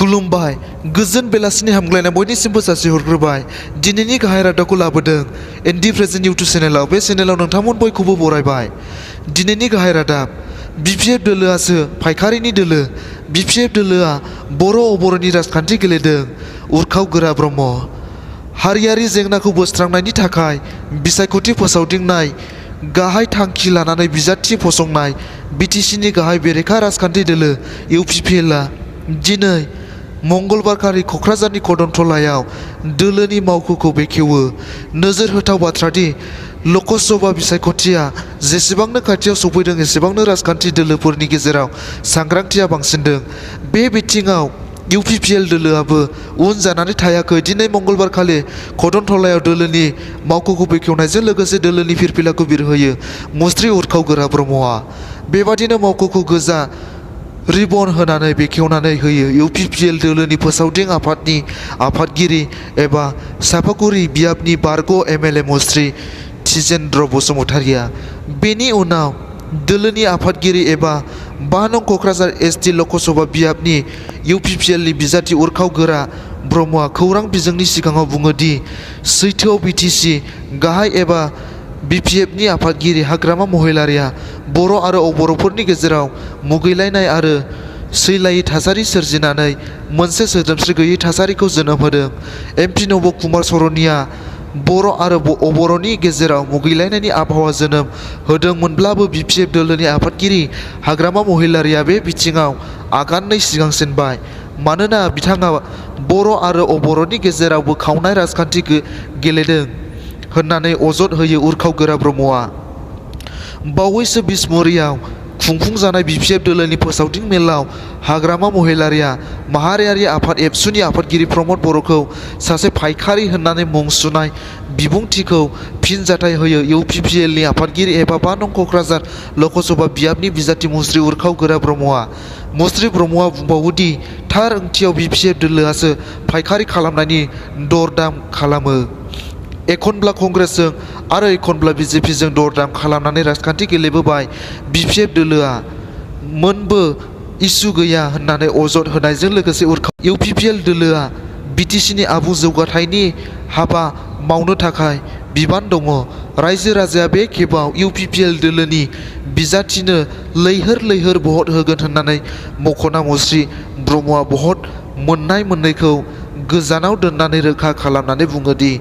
खुलुमबाय गोजोन बेलासिनि हामग्लायनाय बयनिसिमबो जासिहरग्रोबाय। दिनैनि गाहाय रादाबखौ लाबोदों एनडि प्रेजेन्ट इउटुब चेनेलाव। बे चेनेलाव नोंथांमोन बयखौबो बरायबाय। दिनैनि गाहाय रादाब, बिपिएफ दोलोआसो फायखारिनि दोलो। बिपिएफ दोलोआ बर' अबर'नि राजखान्थि गेलेदों। उरखाव गोरा ब्रह्म। हारियारि जेंनाखौ बोस्रांनायनि थाखाय बिसायख'थि फोसावदिंनाय, गाहाय थांखि लानानै बिजाथि फसंनाय बिटिसिनि गाहाय बेरेखा राजखान्थि दोलो इउपिपिएलआ दिनै मंगलबारखालि क'क्राझारनि कदमथलायाव दोलोनि मावख'खौ बेखेवो। नोजोर होथाव बाथ्रादि लकसभा बिसायख'थिया जेसेबांनो खाथियाव सफैदों एसेबांनो राजखान्थि दोलोफोरनि गेजेराव सांग्रांथिया बांसिनदों। बे बिथिङाव इउपिपिएल दोलोआबो उन जानानै थायाखै। दिनै मंगलबारखालि कदमथलायाव दोलोनि मावख'खौ बेखेवनायजों लोगोसे दोलोनि फिरफिलाखौ बिरहोयो मुस्रि उरखाव गोरा ब्रह्मआ। बेबादिनो मावख'खौ गोजा रिबन होनानै बेखेवनानै होयो इउपिपिएल दोलोनि फोसावदिं आफादनि आफादगिरि एबा चापागुरि बियाबनि बारग' एमएलए मुस्रि थिजेन्द्र बसुमतारिया। बेनि उनाव दोलोनि आफादगिरि एबा 5 नं क'क्राझार एसटि लकसभा बियाबनि इउपिपिएलनि बिजाथि उरखाव गोरा ब्रह्मआ खौरां बिजोंनि सिगाङाव बुङो दि सैथोआव बिटिसि गाहाय एबा बिपिएफनि आफादगिरि हाग्रामा महिलारिया बर' आरो अबर'फोरनि गेजेराव मुगैलायनाय आरो सैलायि थासारि सोरजिनानै मोनसे सोदोमस्रि गैयै थासारिखौ जोनोम होदों। एमपि नब कुमार सरनिया बर' आरो अबर'नि गेजेराव मुगैलायनायनि आबहावा जोनोम होदोंमोनब्लाबो बिपिएफ दोलोनि आफादगिरि हाग्रामा महिलारिया बे बिथिङाव आगाननै सिगांसिनबाय। मानोना बिथाङा बर' आरो अबर'नि गेजेराव बोखावनाय राजखान्थि गेलेदों होननानै अजद होयो उरखाव गोरा ब्रह्मआ। बावैसो बिसमुरियाव खुंफुंजानाय बिपिएफ दोलोनि फोसावदिं मेलाव हाग्रामा महिलारिया माहारियारि आफाद एबसुनि आफादगिरि प्रमद बर'खौ सासे फायखारि होननानै मुं सुनाय बिबुंथिखौ फिनजाथाय होयो इउपिपिएलनि आफादगिरि एबा 5 नं क'क्राझार लकसभा बियाबनि बिजाथि मुस्रि उरखाव गोरा ब्रह्मआ। मुस्रि ब्रह्मआ बुंबावोदि थार ओंथियाव बिपिएफ दोलोआसो फायखारि खालामनायनि दरदाम खालामो। एखनब्ला कंग्रेसजों आरो एखनब्ला बिजेपिजों दरदाम खालामनानै राजखान्थि गेलेबोबाय बिपिएफ दोलोआ। मोनबो इसु गैया होननानै अजद होनायजों लोगोसे उरखाव इउपिपिएल दोलोआ बिटिसिनि आबुं जौगाथायनि हाबा मावनो थाखाय बिबान दङ। रायजो राजाया बे खेबाव इउपिपिएल दोलोनि बिजाथिनो लैहोर लैहोर भट होगोन होननानै मख'ना मुस्रि ब्रह्मआ भट मोननाय मोननैखौ गोजानाव दोननानै रोखा खालामनानै बुङो दि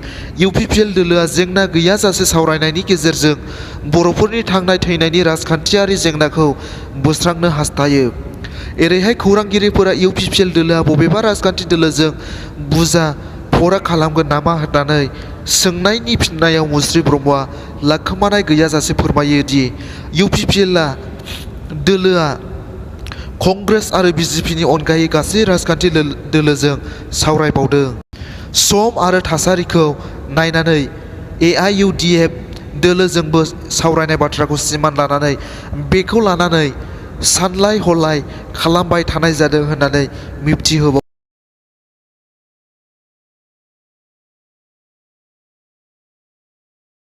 इउपिपिएल दोलोआ जेंना गैयाजासे सावरायनायनि गेजेरजों बर'फोरनि थांनाय थैनायनि राजखान्थियारि जेंनाखौ बोस्रांनो हास्थायो। एरैहाय खौरांगिरिफोरा इउपिपिएल दोलोआ बबेबा राजखान्थि दोलोजों बुजा फरा खालामगोन नामा होननानै सोंनायनि फिननायाव मुस्रि ब्रह्मआ लाखोमानाय गैयाजासे फोरमायो दि इउपिपिएल दोलोआ कंग्रेस आरो बिजेपिनि अनगायै गासै राजखान्थि दोलोजों सावरायबावदों। सम आरो थासारिखौ नायनानै एआइइउडिएफ दोलोजोंबो सावरायनाय बाथ्राखौ सिमान लानानै बेखौ लानानै सानलाय हलाय खालामबाय थानाय जादों होननानै मिबथि होबावो।